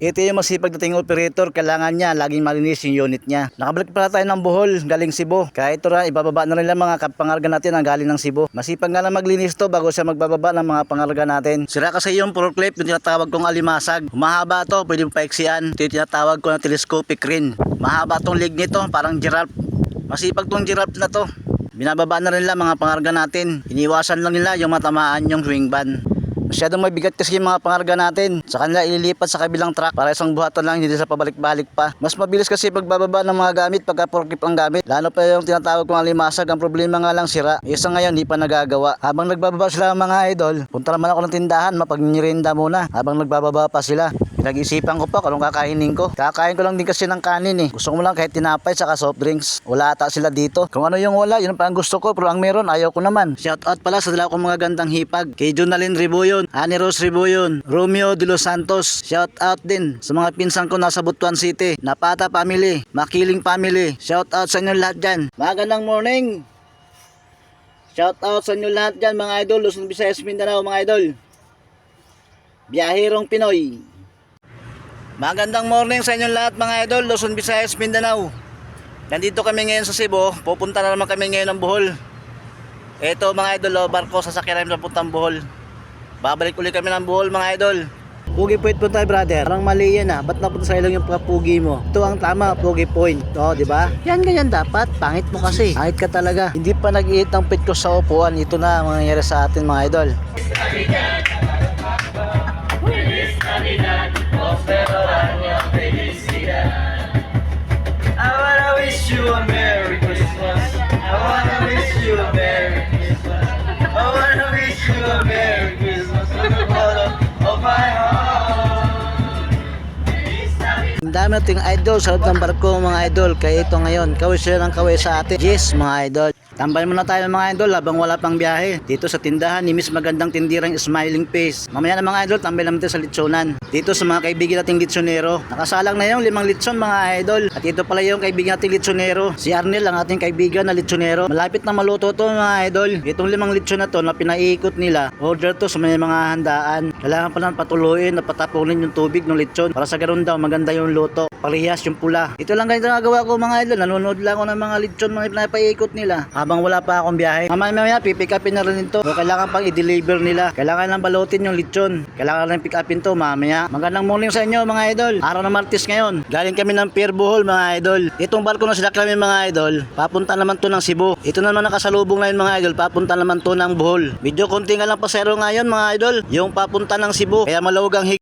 Ito yung masipag dating operator, kailangan niya laging malinis yung unit niya. Nakabalik pala tayo ng Bohol, galing Cebu. Kaya ito na, ibababa na rin lang mga pangarga natin ang galing ng Cebu. Masipag nga lang maglinis to bago siya magbababa ng mga pangarga natin. Sira kasi yung forklift, yung tinatawag kong alimasag. Humahaba to, pwede mo paiksian. Ito yung tinatawag ko na telescopic crane. Mahaba tong leg nito, parang giraffe. Masipag tong giraffe na to. Binababa na rin lang mga pangarga natin. Iniwasan lang nila yung matamaan yung swing van. Masyadong mabigat kasi yung mga pangarga natin. Sa kanila ililipat sa kabilang truck para isang buhatan lang, hindi sa pabalik-balik pa. Mas mabilis kasi pagbababa ng mga gamit pagka forklift ang gamit. Lalo pa yung tinatawag kong alimasag, ang problema nga lang sira. Isa ngayon, hindi pa nagagawa. Habang nagbababa sila mga idol, punta naman ako ng tindahan, mapagnirinda muna. Habang nagbababa pa sila. Pinag-isipan ko pa kung anong kakainin ko. Kakain ko lang din kasi ng kanin eh. Gusto ko mo lang kahit tinapay saka soft drinks. Wala ata sila dito. Kung ano yung wala, yun pa ang gusto ko. Pero ang meron, ayaw ko naman. Shout out pala sa dala kong mga gandang hipag. Kay Jonalyn Riboyon, Annie Rose Riboyon, Romeo de los Santos. Shout out din sa mga pinsan ko nasa Butuan City. Napata family, Makiling family. Shout out sa inyo lahat dyan. Magandang morning. Shout out sa inyo lahat dyan mga idol. Luzon, Visayas, Mindanao mga idol. Biyahirong Pinoy. Magandang morning sa inyo lahat mga idol, Luzon, Visayas, Mindanao. Nandito kami ngayon sa Cebu, pupunta na naman kami ngayon ng Bohol. Ito mga idol, barko, sasakyan namin sa puntang Bohol. Babalik ulit kami ng Bohol mga idol. Pugi point po tayo brother, parang mali yan ba't napunta sa ilong yung pugi mo? Ito ang tama, pugi point. O, di ba? Yan ganyan dapat, pangit mo kasi. Pangit ka talaga. Hindi pa nag-iit ang pit ko sa upuan, ito na ang mangyayari sa atin mga idol. I wanna wish you a Merry Christmas. I wanna wish you a Merry Christmas. I wanna wish you a Merry Christmas from the bottom of my heart. Ang dami nating idol sa loob ng barko mga idol. Kaya ito ngayon, kaway sila ng kaway sa atin. Yes mga idol. Tambay muna tayo mga idol habang wala pang biyahe. Dito sa tindahan ni Miss Magandang Tindirang Smiling Face. Mamaya na mga idol, tambay naman tayo sa litsonan. Dito sa mga kaibigan nating litsonero. Nakasalang na yung 5 litson mga idol. At ito pala yung kaibigan nating litsonero. Si Arnel ang ating kaibigan na litsonero. Malapit na maluto to mga idol. Itong 5 litson na to na pinaiikot nila. Order to sa mga handaan. Kailangan pala patuluin na patapunin yung tubig ng litson. Para sa ganun daw maganda yung luto. Parehas yung pula. Ito lang ganito nagawa ko mga idol. Nanonood lang ako ng mga litson mga pinapaiikot nila. Habang wala pa akong biyahe. Mamaya pipick upin na rin ito. O kailangan pang i-deliver nila. Kailangan lang balutin yung lechon. Kailangan lang pick upin to mamaya. Magandang morning sa inyo mga idol. Araw ng Martes ngayon. Galing kami ng Pier Bohol mga idol. Itong barko na sinakyan namin mga idol. Papunta naman to ng Cebu. Ito naman nakasalubong na yun mga idol. Papunta naman to ng Bohol. Medyo konti nga lang pasero ngayon mga idol. Yung papunta ng Cebu. Kaya malawag ang